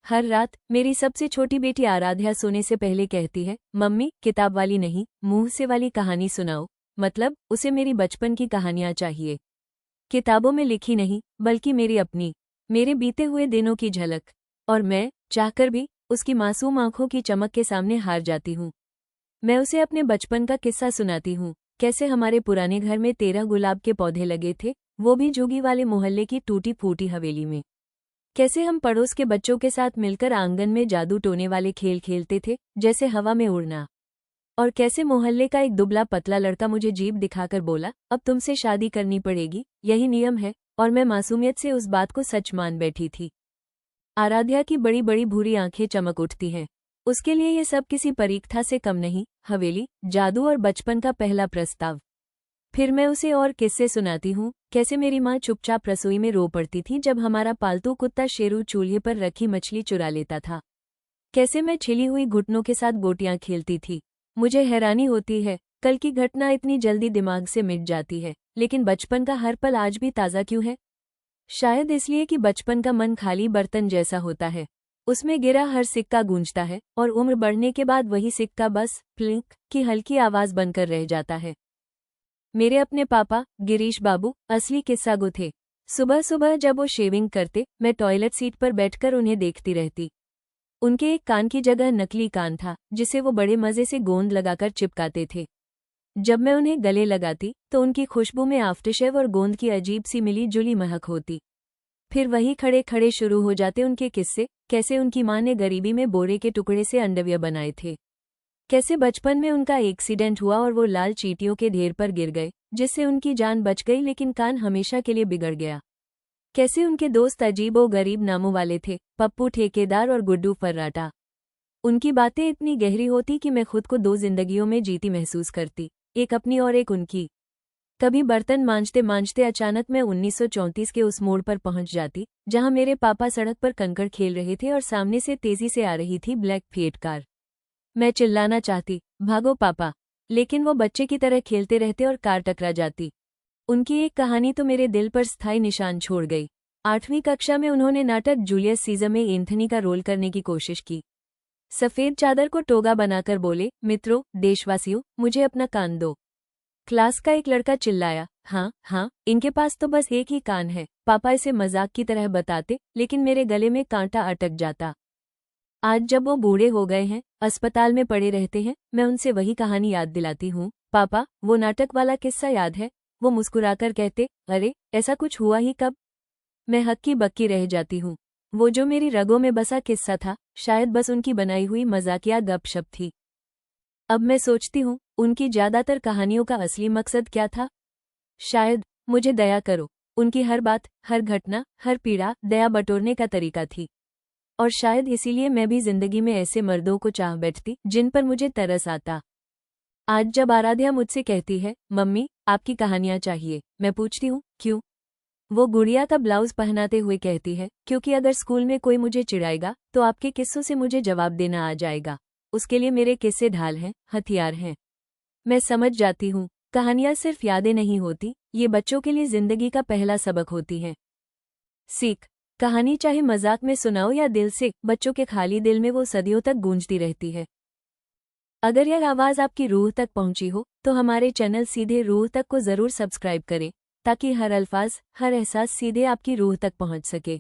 हर रात मेरी सबसे छोटी बेटी आराध्या सोने से पहले कहती है, मम्मी किताब वाली नहीं, मुंह से वाली कहानी सुनाओ। मतलब उसे मेरी बचपन की कहानियां चाहिए, किताबों में लिखी नहीं बल्कि मेरी अपनी, मेरे बीते हुए दिनों की झलक। और मैं चाहकर भी उसकी मासूम आंखों की चमक के सामने हार जाती हूँ। मैं उसे अपने बचपन का किस्सा सुनाती हूँ, कैसे हमारे पुराने घर में 13 गुलाब के पौधे लगे थे, वो भी झुग्गी वाले मोहल्ले की टूटी फूटी हवेली में। कैसे हम पड़ोस के बच्चों के साथ मिलकर आंगन में जादू टोने वाले खेल खेलते थे, जैसे हवा में उड़ना। और कैसे मोहल्ले का एक दुबला पतला लड़का मुझे जीभ दिखाकर बोला, अब तुमसे शादी करनी पड़ेगी, यही नियम है। और मैं मासूमियत से उस बात को सच मान बैठी थी। आराध्या की बड़ी बड़ी भूरी आंखें चमक उठती हैं। उसके लिए ये सब किसी परीक्षा से कम नहीं, हवेली, जादू और बचपन का पहला प्रस्ताव। फिर मैं उसे और किस्से सुनाती हूँ, कैसे मेरी माँ चुपचाप रसोई में रो पड़ती थी जब हमारा पालतू कुत्ता शेरू चूल्हे पर रखी मछली चुरा लेता था। कैसे मैं छिली हुई घुटनों के साथ गोटियां खेलती थी। मुझे हैरानी होती है, कल की घटना इतनी जल्दी दिमाग से मिट जाती है, लेकिन बचपन का हर पल आज भी ताज़ा क्यों है? शायद इसलिए कि बचपन का मन खाली बर्तन जैसा होता है। उसमें गिरा हर सिक्का गूंजता है और उम्र बढ़ने के बाद वही सिक्का बस प्लिंक की हल्की आवाज बनकर रह जाता है। मेरे अपने पापा गिरीश बाबू असली किस्सागो थे। सुबह सुबह जब वो शेविंग करते, मैं टॉयलेट सीट पर बैठकर उन्हें देखती रहती। उनके एक कान की जगह नकली कान था, जिसे वो बड़े मजे से गोंद लगाकर चिपकाते थे। जब मैं उन्हें गले लगाती तो उनकी खुशबू में आफ्टरशेव और गोंद की अजीब सी मिली जुली महक होती। फिर वही खड़े खड़े शुरू हो जाते उनके किस्से, कैसे उनकी माँ ने गरीबी में बोरे के टुकड़े से अंडरवियर बनाए थे, कैसे बचपन में उनका एक्सीडेंट हुआ और वो लाल चींटियों के ढेर पर गिर गए, जिससे उनकी जान बच गई लेकिन कान हमेशा के लिए बिगड़ गया। कैसे उनके दोस्त अजीबो गरीब नामों वाले थे, पप्पू ठेकेदार और गुड्डू फर्राटा। उनकी बातें इतनी गहरी होती कि मैं खुद को 2 जिंदगियों में जीती महसूस करती, एक अपनी और एक उनकी। कभी बर्तन मांजते मांजते अचानक मैं 1934 के उस मोड़ पर पहुंच जाती, जहां मेरे पापा सड़क पर कंकड़ खेल रहे थे और सामने से तेजी से आ रही थी ब्लैक फिएट कार। मैं चिल्लाना चाहती, भागो पापा, लेकिन वो बच्चे की तरह खेलते रहते और कार टकरा जाती। उनकी एक कहानी तो मेरे दिल पर स्थायी निशान छोड़ गई। 8वीं कक्षा में उन्होंने नाटक जूलियस सीजर में एंथनी का रोल करने की कोशिश की। सफेद चादर को टोगा बनाकर बोले, मित्रों, देशवासियों, मुझे अपना कान दो। क्लास का एक लड़का चिल्लाया, हाँ हाँ, इनके पास तो बस एक ही कान है। पापा इसे मजाक की तरह बताते, लेकिन मेरे गले में कांटा अटक जाता। आज जब वो बूढ़े हो गए हैं, अस्पताल में पड़े रहते हैं, मैं उनसे वही कहानी याद दिलाती हूँ। पापा, वो नाटक वाला किस्सा याद है? वो मुस्कुराकर कहते, अरे ऐसा कुछ हुआ ही कब? मैं हक्की बक्की रह जाती हूँ। वो जो मेरी रगों में बसा किस्सा था, शायद बस उनकी बनाई हुई मजाकिया गपशप थी। अब मैं सोचती हूँ, उनकी ज्यादातर कहानियों का असली मकसद क्या था? शायद मुझे दया करो। उनकी हर बात, हर घटना, हर पीड़ा दया बटोरने का तरीका थी। और शायद इसीलिए मैं भी जिंदगी में ऐसे मर्दों को चाह बैठती जिन पर मुझे तरस आता। आज जब आराध्या मुझसे कहती है, मम्मी आपकी कहानियां चाहिए, मैं पूछती हूँ, क्यों? वो गुड़िया का ब्लाउज पहनाते हुए कहती है, क्योंकि अगर स्कूल में कोई मुझे चिढ़ाएगा तो आपके किस्सों से मुझे जवाब देना आ जाएगा। उसके लिए मेरे किस्से ढाल हैं, हथियार हैं। मैं समझ जाती हूँ, कहानियां सिर्फ यादें नहीं होती, ये बच्चों के लिए जिंदगी का पहला सबक होती हैं। सीख, कहानी चाहे मजाक में सुनाओ या दिल से, बच्चों के खाली दिल में वो सदियों तक गूंजती रहती है। अगर यह आवाज़ आपकी रूह तक पहुंची हो तो हमारे चैनल सीधे रूह तक को ज़रूर सब्सक्राइब करें, ताकि हर अल्फाज, हर एहसास सीधे आपकी रूह तक पहुंच सके।